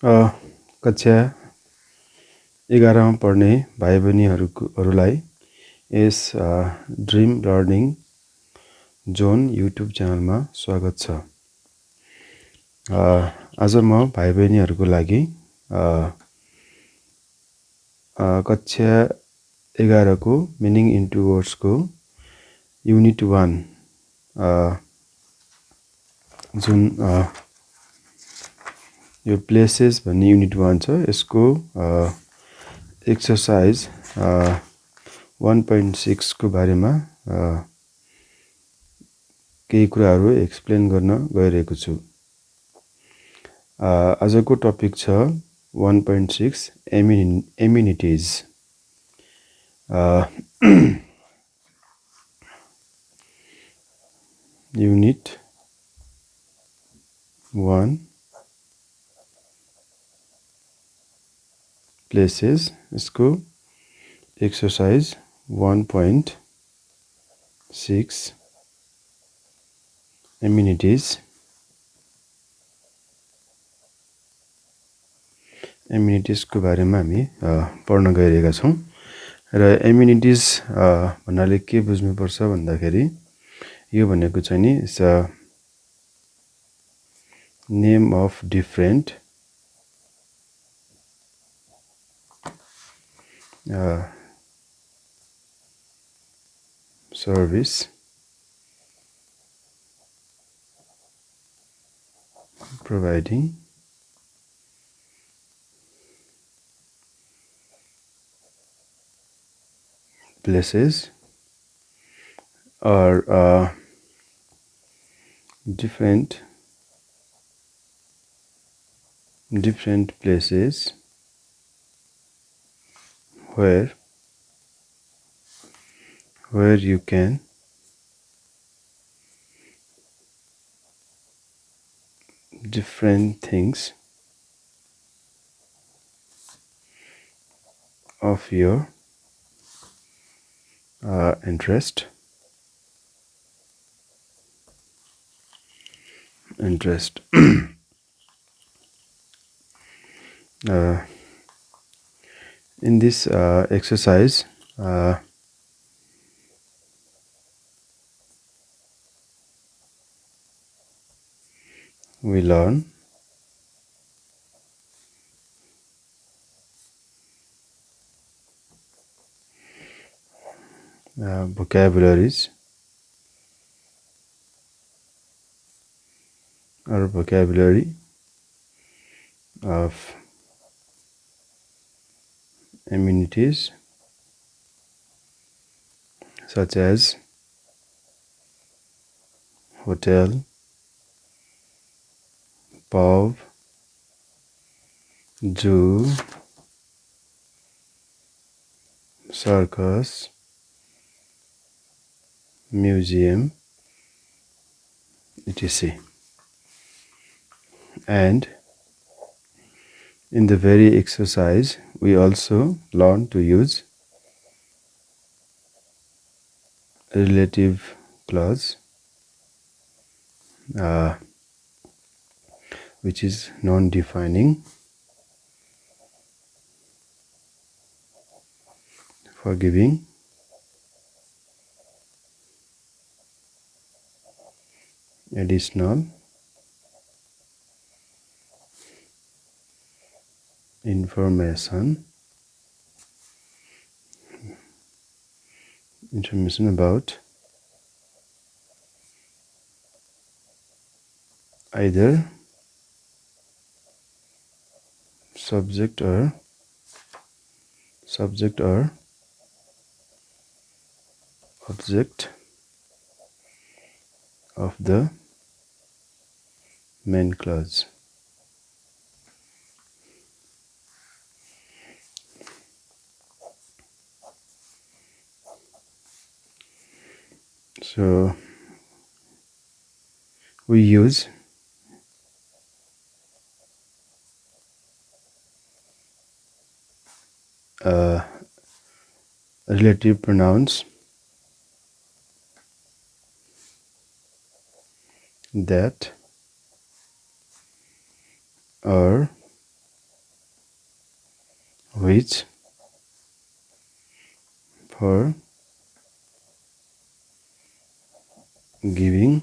कक्षा 11 मा पढ्ने भाइ बहिनीहरूलाई यस ड्रिम लर्निङ जोन युट्युब च्यानलमा स्वागत छ। आज म भाइ बहिनीहरूको लागि कक्षा 11 को मिनिङ इन्टु वर्ड्स को युनिट 1 जुन यो प्लेसेस भन्ने युनिट 1 छ, यसको एक्सरसाइज 1.6 को बारेमा केही कुराहरू एक्सप्लेन गर्न गइरहेको छु। आजको टपिक छ 1.6 एमिनिटिज। युनिट 1 प्लेसेस, इसको एक्सरसाइज 1.6 एमिनिटिज। एमिनिटिजको बारेमा हामी पढ्न गइरहेका छौँ र एमिनिटिज भन्नाले के बुझ्नुपर्छ भन्दाखेरि यो भनेको चाहिँ नि it's a name of different service providing places or different places where you can different things of your interest in this exercise we learn vocabulary of amenities such as hotel, pub, zoo, circus, museum, etc. And in the very exercise we also learn to use relative clause which is non-defining for giving additional information about either subject or object of the main clause. So we use relative pronouns that are which for giving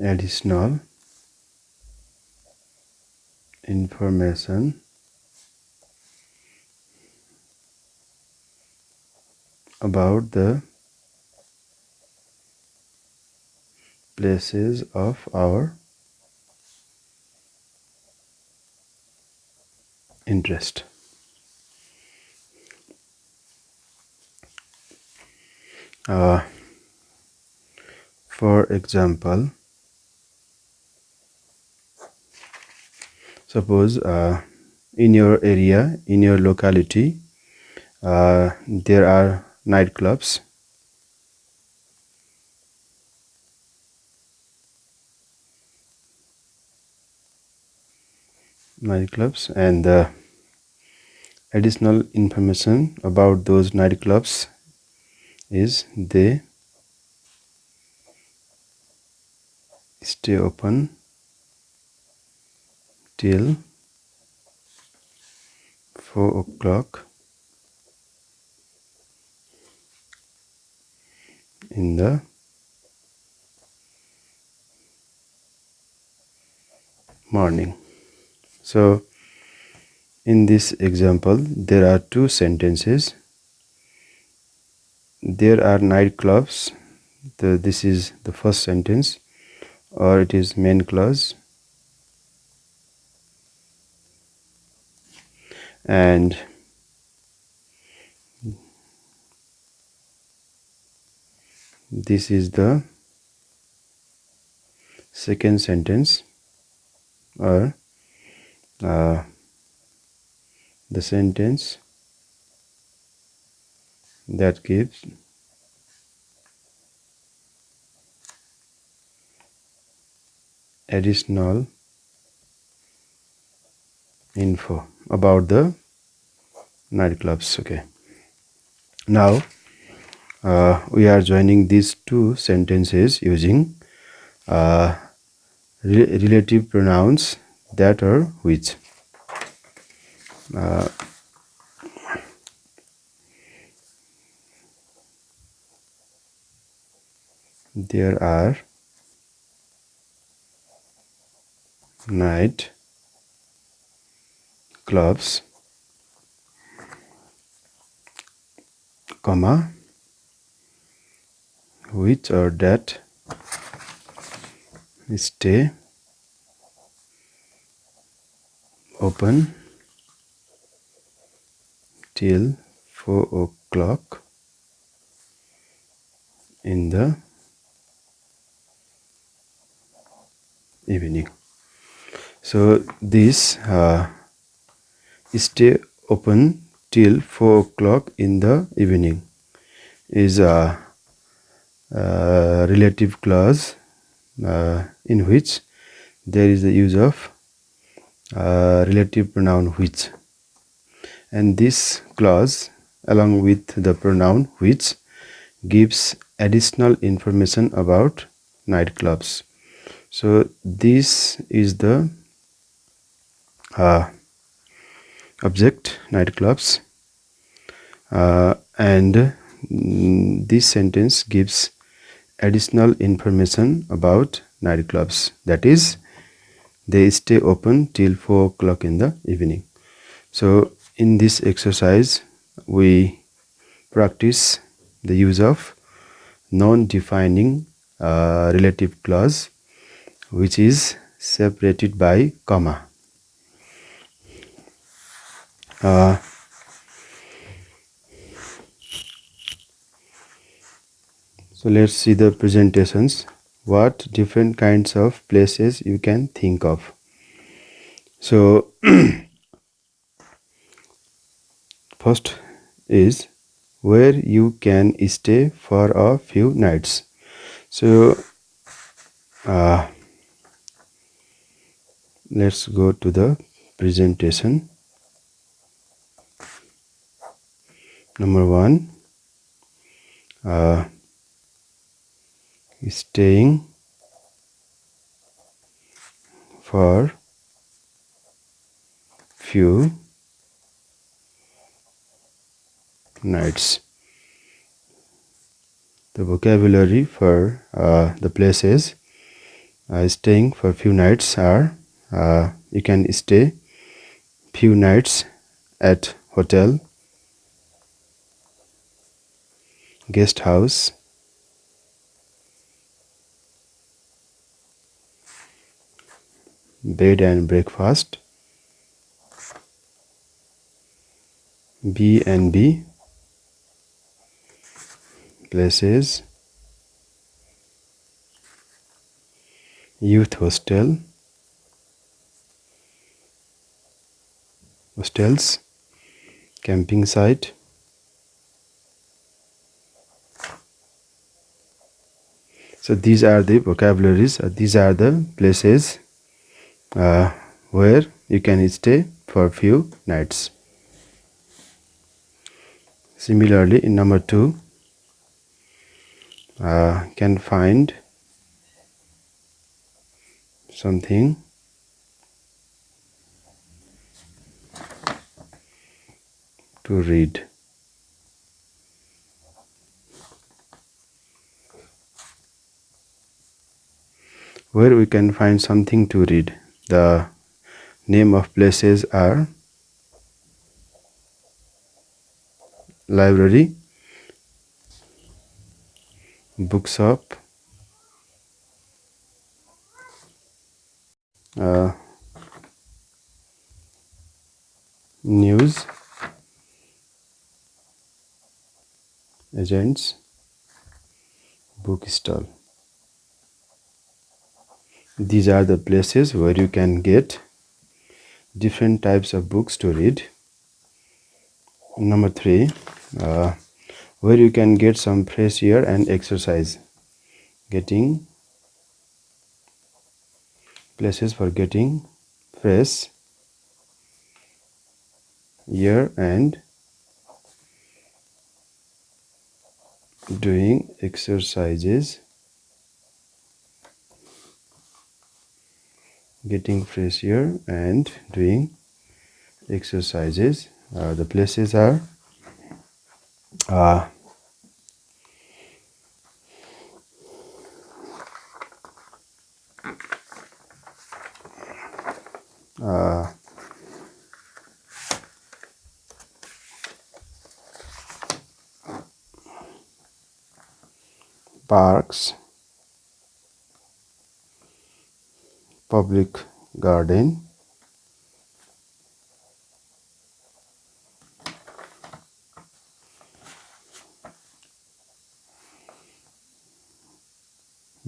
additional information about the places of our interest. For example, suppose in your area, in your locality, there are nightclubs. And the additional information about those nightclubs is they stay open till 4 o'clock in the morning. So in this example, there are two sentences. There are nightclubs. This is the first sentence, or it is main clause. And this is the second sentence, or the sentence that gives additional info about the nightclubs. Okay. Now we are joining these two sentences using relative pronouns that or which. There are night clubs, comma, which or that stay open till 4 o'clock in the evening. So this stay open till 4 o'clock in the evening is a relative clause in which there is the use of relative pronoun which, and this clause along with the pronoun which gives additional information about nightclubs. So this is the object, nightclubs, and this sentence gives additional information about nightclubs, that is, they stay open till 4 o'clock in the evening. So in this exercise we practice the use of non-defining relative clause which is separated by comma. So let's see the presentations. What different kinds of places you can think of. So first is where you can stay for a few nights. So let's go to the presentation. Number 1, staying for few nights. The vocabulary for the places staying for few nights are you can stay few nights at hotel, guest house, bed and breakfast, B&B places, youth hostels, camping site. So these are the vocabularies, these are the places where you can stay for few nights. Similarly, in number 2, can find something to read. Where we can find something to read. The name of places are library, bookshop, uh, news agents, bookstall. These are the places where you can get different types of books to read. Number 3, where you can get some fresh air and exercise. Getting places for getting fresh air and doing exercises. Getting fresh air and doing exercises. The places are parks, public garden,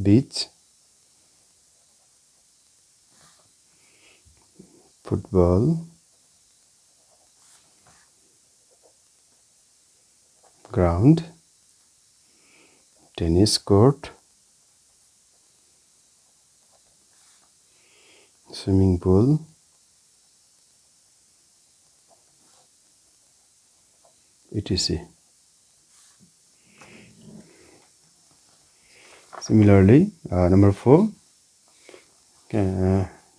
beach, football ground, tennis court, swimming pool, etc. Similarly, number 4,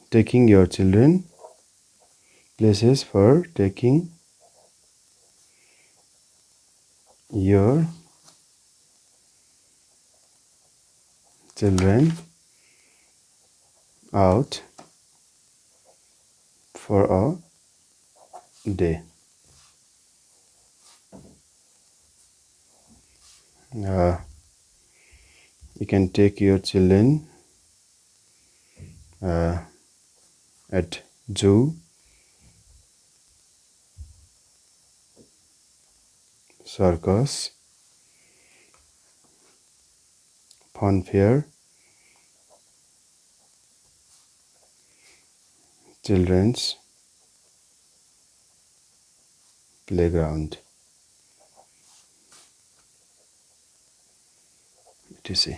taking your children, places for taking your children out for a day. You can take your children at zoo, circus, fun fair, children's playground, etc.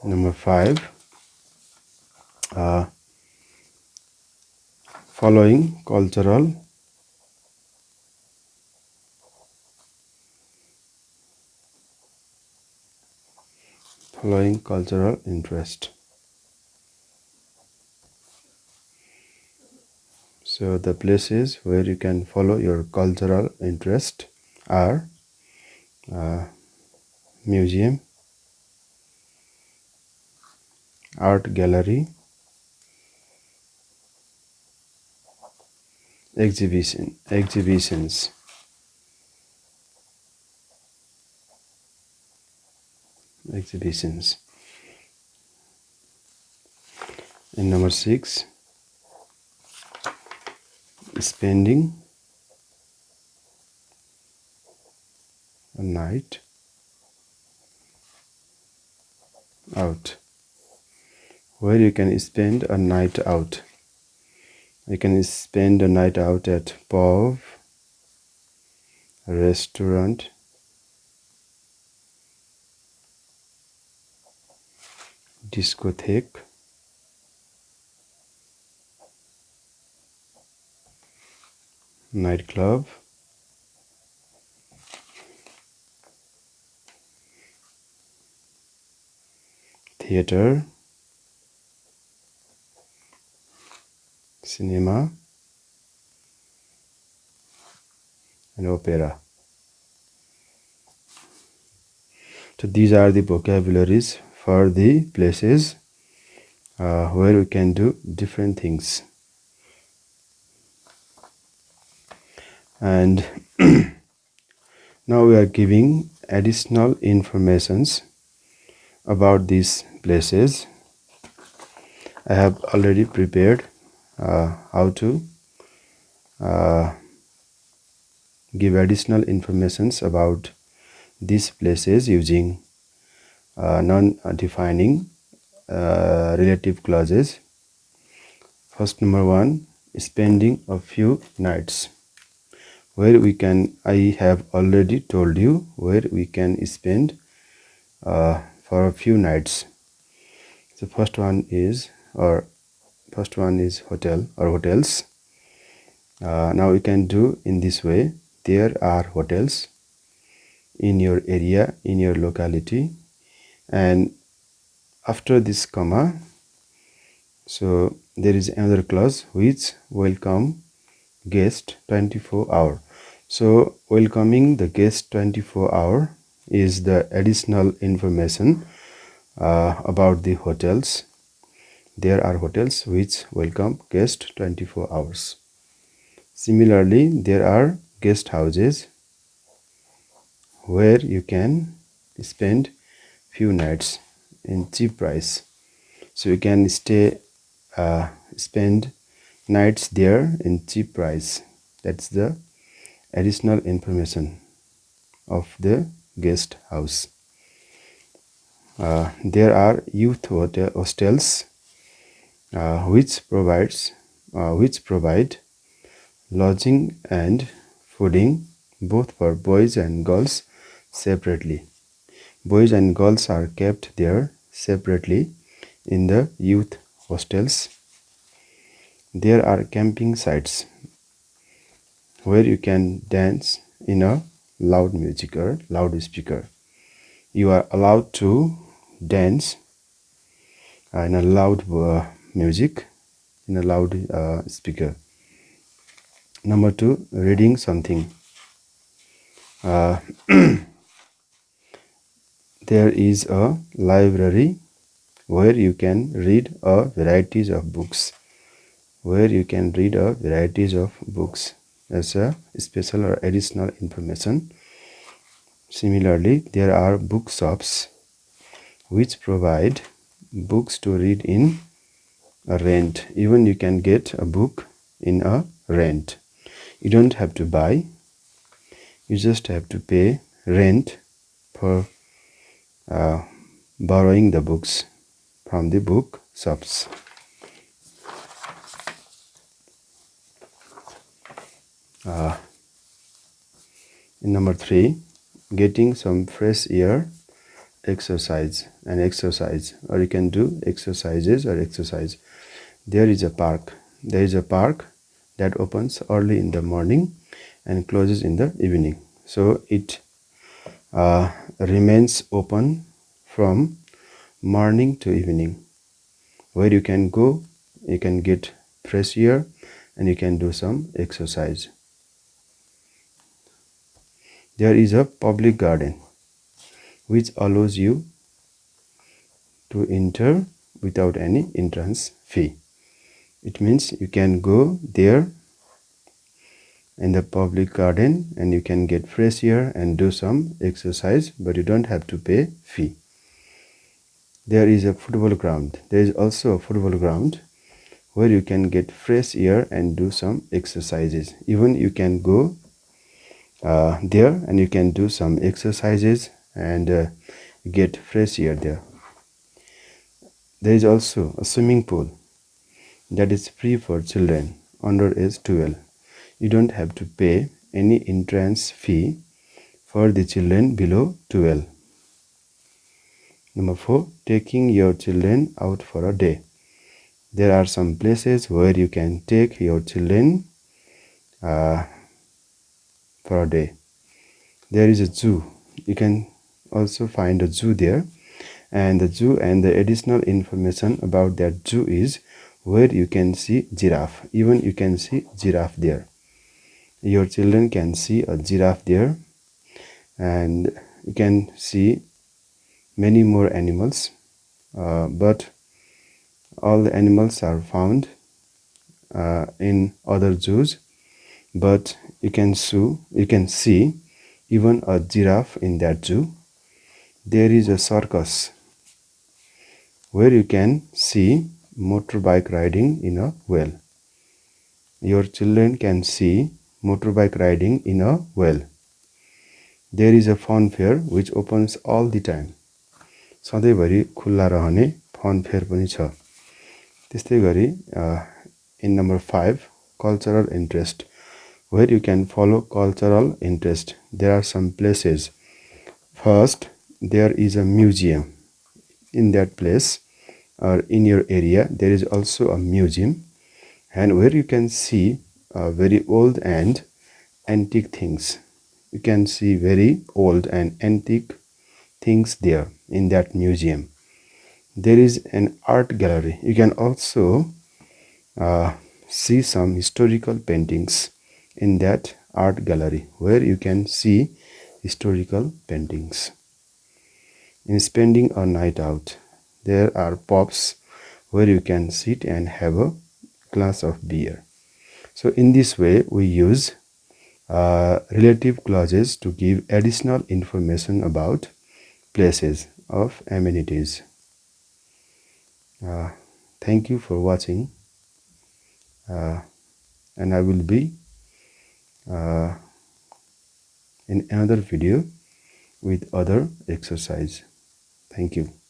Number 5, following cultural interest. So the places where you can follow your cultural interest are museum, art gallery, exhibitions. And number 6, spending a night out. Where you can spend a night out. You can spend a night out at pub, restaurant, discotheque, nightclub, theater, cinema, and opera. So these are the vocabularies for the places where we can do different things. And now we are giving additional informations about these places. I have already prepared how to give additional informations about these places using non-defining relative clauses. First, number 1, spending a few nights. Where we can, I have already told you where we can spend for a few nights. The first one is hotel or hotels. Now we can do in this way. There are hotels in your area, in your locality, and after this comma, so there is another clause which welcome guest 24-hour. So welcoming the guest 24-hour is the additional information about the hotels. There are hotels which welcome guest 24 hours. Similarly, there are guest houses where you can spend few nights in cheap price. So you can spend nights there in cheap price. That's the additional information of the guest house. There are youth hostels which provide lodging and fooding both for boys and girls separately. Boys and girls are kept there separately in the youth hostels. There are camping sites where you can dance in a loud music or loudspeaker. You are allowed to dance in a loud music in a loud speaker. Number 2, reading something. There is a library where you can read a varieties of books. As a special or additional information. Similarly, there are bookshops which provide books to read in a rent. Even you can get a book in a rent. You don't have to buy. You just have to pay rent for borrowing the books from the book shops. In number 3, getting some fresh air, exercise, or you can do exercises or exercise. There is a park that opens early in the morning and closes in the evening. So it remains open from morning to evening, where you can go, you can get fresh air and you can do some exercise. There is a public garden which allows you to enter without any entrance fee. It means you can go there in the public garden and you can get fresh air and do some exercise, but you don't have to pay fee. There is a football ground. There is also a football ground where you can get fresh air and do some exercises. Even you can go there and you can do some exercises and get fresh air there. There is also a swimming pool that is free for children under age 12. You don't have to pay any entrance fee for the children below 12. Number 4, taking your children out for a day. There are some places where you can take your children for a day. There is a zoo. You can also find a zoo there, and the zoo and the additional information about that zoo is where you can see giraffe. Even you can see giraffe there. Your children can see a giraffe there, and you can see many more animals, but all the animals are found in other zoos, but you can see even a giraffe in that zoo. There is a circus where you can see motorbike riding in a well. Your children can see motorbike riding in a well. There is a fun fair which opens all the time. सधैँभरि खुल्ला रहने fun fair पनि छ. त्यस्तै गरी in number 5, cultural interest, where you can follow cultural interest. There are some places. First, there is a museum. In that place or in your area, there is also a museum, and where you can see very old and antique things. You can see very old and antique things there in that museum. There is an art gallery. You can also see some historical paintings in that art gallery, where you can see historical paintings. In spending a night out, there are pubs where you can sit and have a glass of beer. So in this way, we use relative clauses to give additional information about places of amenities. Thank you for watching, and I will be in another video with other exercise. Thank you.